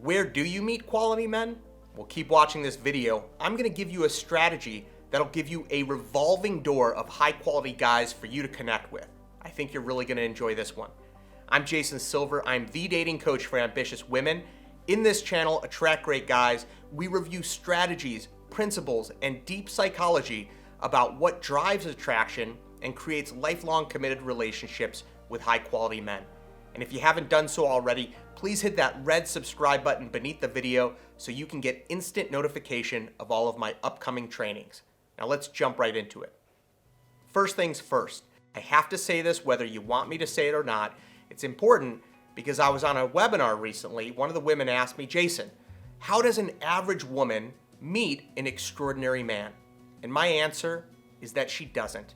Where do you meet quality men? Well, keep watching this video. I'm gonna give you a strategy that'll give you a revolving door of high quality guys for you to connect with. I think you're really gonna enjoy this one. I'm Jason Silver. I'm the dating coach for ambitious women. In this channel, Attract Great Guys, we review strategies, principles, and deep psychology about what drives attraction and creates lifelong committed relationships with high quality men. And if you haven't done so already, please hit that red subscribe button beneath the video so you can get instant notification of all of my upcoming trainings. Now let's jump right into it. First things first, I have to say this whether you want me to say it or not. It's important because I was on a webinar recently. One of the women asked me, Jason, how does an average woman meet an extraordinary man? And my answer is that she doesn't.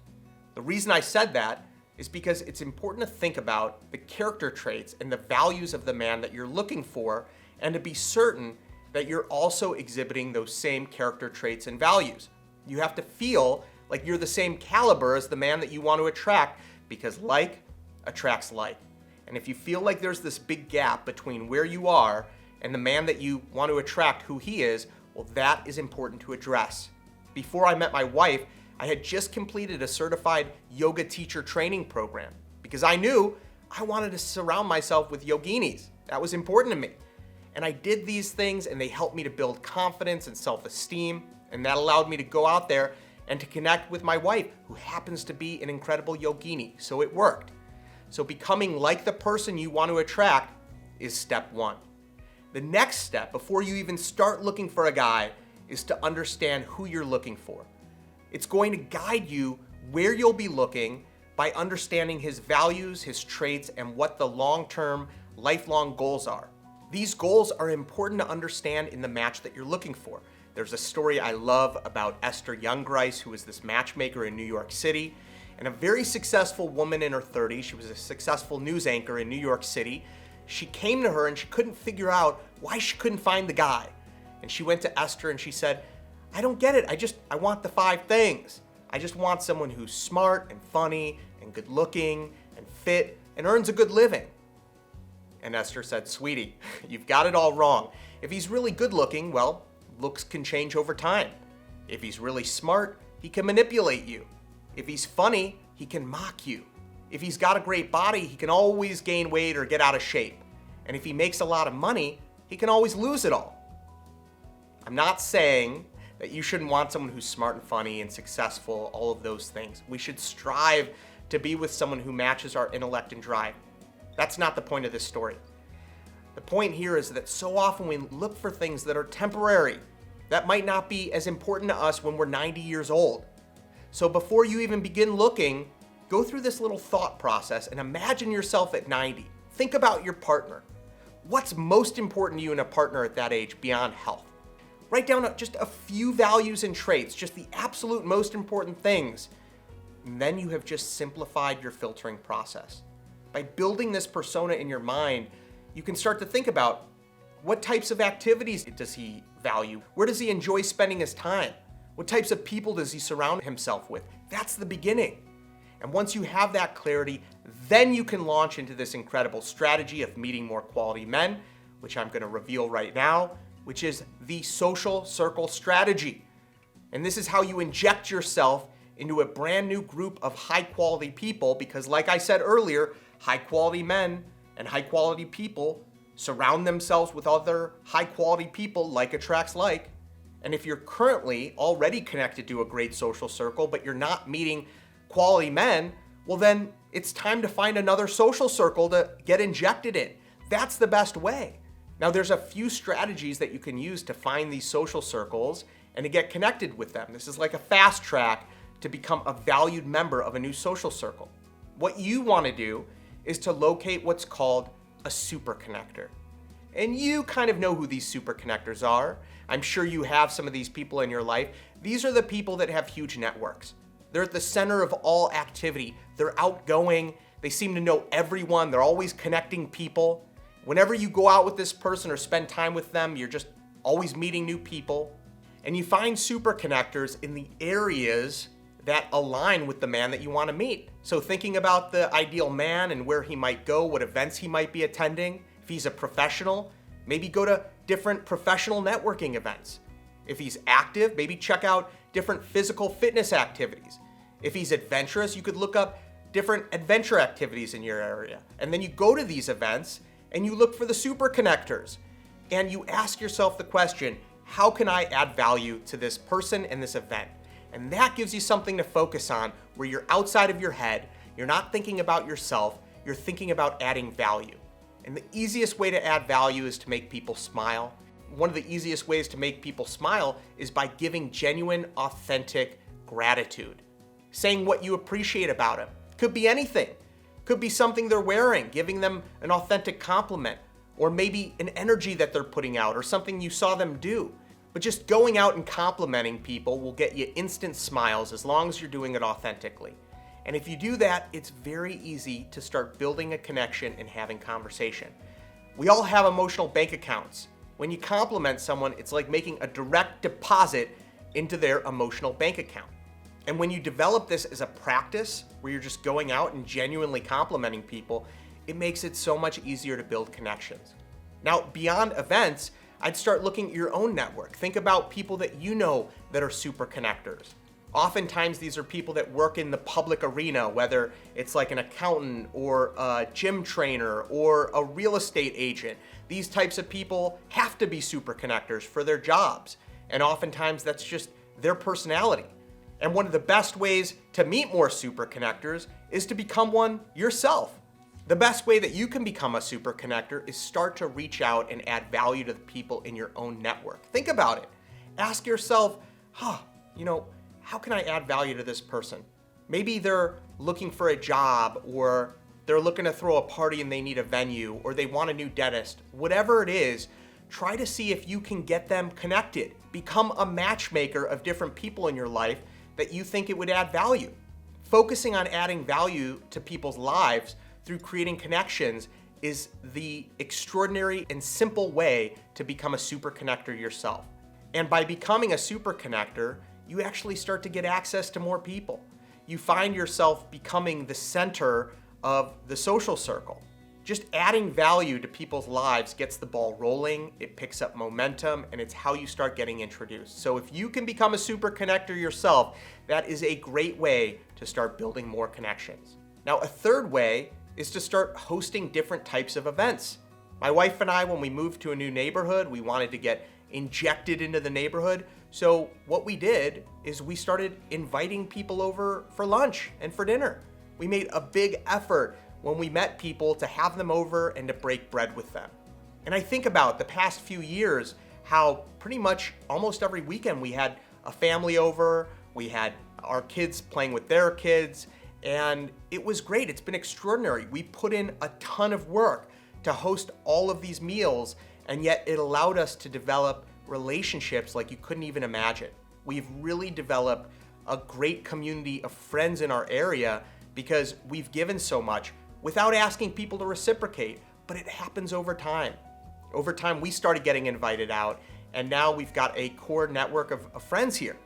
The reason I said that is because it's important to think about the character traits and the values of the man that you're looking for, and to be certain that you're also exhibiting those same character traits and values. You have to feel like you're the same caliber as the man that you want to attract, because like attracts like. And if you feel like there's this big gap between where you are and the man that you want to attract, who he is, well, that is important to address. Before I met my wife, I had just completed a certified yoga teacher training program because I knew I wanted to surround myself with yoginis. That was important to me. And I did these things and they helped me to build confidence and self-esteem. And that allowed me to go out there and to connect with my wife, who happens to be an incredible yogini. So it worked. So becoming like the person you want to attract is step one. The next step, before you even start looking for a guy, is to understand who you're looking for. It's going to guide you where you'll be looking by understanding his values, his traits, and what the long-term, lifelong goals are. These goals are important to understand in the match that you're looking for. There's a story I love about Esther Youngrice, who was this matchmaker in New York City, and a very successful woman in her 30s. She was a successful news anchor in New York City. She came to her and she couldn't figure out why she couldn't find the guy. And she went to Esther and she said, I don't get it. I want the 5 things. I just want someone who's smart and funny and good looking and fit and earns a good living. And Esther said, sweetie, you've got it all wrong. If he's really good looking, well, looks can change over time. If he's really smart, he can manipulate you. If he's funny, he can mock you. If he's got a great body, he can always gain weight or get out of shape. And if he makes a lot of money, he can always lose it all. I'm not saying that you shouldn't want someone who's smart and funny and successful, all of those things. We should strive to be with someone who matches our intellect and drive. That's not the point of this story. The point here is that so often we look for things that are temporary, that might not be as important to us when we're 90 years old. So before you even begin looking, go through this little thought process and imagine yourself at 90. Think about your partner. What's most important to you in a partner at that age beyond health? Write down just a few values and traits, just the absolute most important things. And then you have just simplified your filtering process. By building this persona in your mind, you can start to think about what types of activities does he value? Where does he enjoy spending his time? What types of people does he surround himself with? That's the beginning. And once you have that clarity, then you can launch into this incredible strategy of meeting more quality men, which I'm going to reveal right now, which is the social circle strategy. And this is how you inject yourself into a brand new group of high quality people, because like I said earlier, high quality men and high quality people surround themselves with other high quality people, like attracts like. And if you're currently already connected to a great social circle, but you're not meeting quality men, well then it's time to find another social circle to get injected in. That's the best way. Now there's a few strategies that you can use to find these social circles and to get connected with them. This is like a fast track to become a valued member of a new social circle. What you want to do is to locate what's called a super connector. And you kind of know who these super connectors are. I'm sure you have some of these people in your life. These are the people that have huge networks. They're at the center of all activity. They're outgoing. They seem to know everyone. They're always connecting people. Whenever you go out with this person or spend time with them, you're just always meeting new people. And you find super connectors in the areas that align with the man that you want to meet. So thinking about the ideal man and where he might go, what events he might be attending. If he's a professional, maybe go to different professional networking events. If he's active, maybe check out different physical fitness activities. If he's adventurous, you could look up different adventure activities in your area. And then you go to these events and you look for the super connectors. And you ask yourself the question, how can I add value to this person and this event? And that gives you something to focus on where you're outside of your head, you're not thinking about yourself, you're thinking about adding value. And the easiest way to add value is to make people smile. One of the easiest ways to make people smile is by giving genuine, authentic gratitude. Saying what you appreciate about them. Could be anything. Could be something they're wearing, giving them an authentic compliment, or maybe an energy that they're putting out, or something you saw them do. But just going out and complimenting people will get you instant smiles as long as you're doing it authentically. And if you do that, it's very easy to start building a connection and having conversation. We all have emotional bank accounts. When you compliment someone, it's like making a direct deposit into their emotional bank account. And when you develop this as a practice, where you're just going out and genuinely complimenting people, it makes it so much easier to build connections. Now, beyond events, I'd start looking at your own network. Think about people that you know that are super connectors. Oftentimes, these are people that work in the public arena, whether it's like an accountant or a gym trainer or a real estate agent. These types of people have to be super connectors for their jobs. And oftentimes, that's just their personality. And one of the best ways to meet more super connectors is to become one yourself. The best way that you can become a super connector is start to reach out and add value to the people in your own network. Think about it. Ask yourself, how can I add value to this person? Maybe they're looking for a job, or they're looking to throw a party and they need a venue, or they want a new dentist. Whatever it is, try to see if you can get them connected. Become a matchmaker of different people in your life that you think it would add value. Focusing on adding value to people's lives through creating connections is the extraordinary and simple way to become a super connector yourself. And by becoming a super connector, you actually start to get access to more people. You find yourself becoming the center of the social circle. Just adding value to people's lives gets the ball rolling, it picks up momentum, and it's how you start getting introduced. So if you can become a super connector yourself, that is a great way to start building more connections. Now, a third way is to start hosting different types of events. My wife and I, when we moved to a new neighborhood, we wanted to get injected into the neighborhood. So what we did is we started inviting people over for lunch and for dinner. We made a big effort when we met people to have them over and to break bread with them. And I think about the past few years, how pretty much almost every weekend we had a family over, we had our kids playing with their kids, and it was great. It's been extraordinary. We put in a ton of work to host all of these meals, and yet it allowed us to develop relationships like you couldn't even imagine. We've really developed a great community of friends in our area because we've given so much without asking people to reciprocate, but it happens over time. Over time, we started getting invited out, and now we've got a core network of friends here.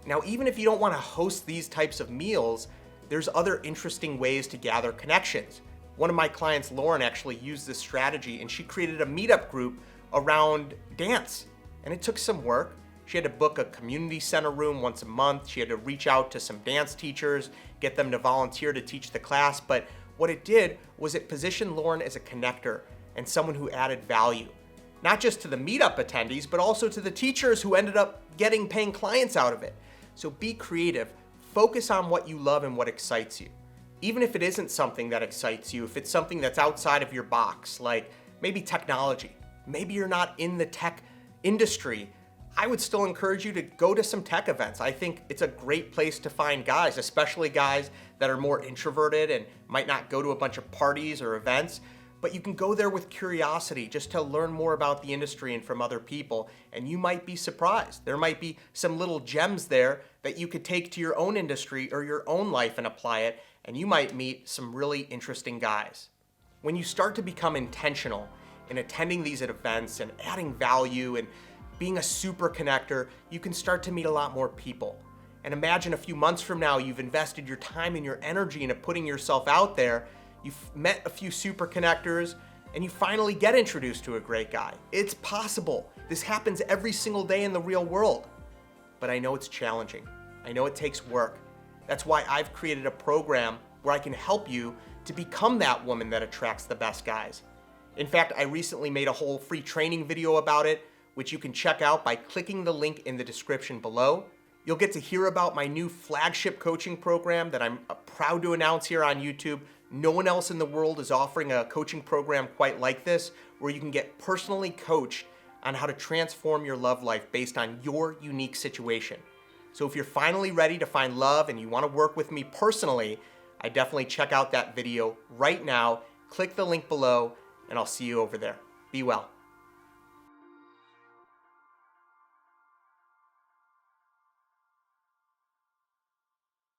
Now, even if you don't want to host these types of meals, there's other interesting ways to gather connections. One of my clients, Lauren, actually used this strategy, and she created a meetup group around dance. And it took some work. She had to book a community center room once a month. She had to reach out to some dance teachers, get them to volunteer to teach the class. But what it did was it positioned Lauren as a connector and someone who added value, not just to the meetup attendees, but also to the teachers who ended up getting paying clients out of it. So be creative, focus on what you love and what excites you. Even if it isn't something that excites you, if it's something that's outside of your box, like maybe technology, maybe you're not in the tech industry, I would still encourage you to go to some tech events. I think it's a great place to find guys, especially guys that are more introverted and might not go to a bunch of parties or events, but you can go there with curiosity just to learn more about the industry and from other people, and you might be surprised. There might be some little gems there that you could take to your own industry or your own life and apply it, and you might meet some really interesting guys. When you start to become intentional in attending these events and adding value and being a super connector, you can start to meet a lot more people. And imagine a few months from now, you've invested your time and your energy into putting yourself out there, you've met a few super connectors, and you finally get introduced to a great guy. It's possible. This happens every single day in the real world. But I know it's challenging. I know it takes work. That's why I've created a program where I can help you to become that woman that attracts the best guys. In fact, I recently made a whole free training video about it, which you can check out by clicking the link in the description below. You'll get to hear about my new flagship coaching program that I'm proud to announce here on YouTube. No one else in the world is offering a coaching program quite like this, where you can get personally coached on how to transform your love life based on your unique situation. So if you're finally ready to find love and you want to work with me personally, I definitely check out that video right now. Click the link below, and I'll see you over there. Be well.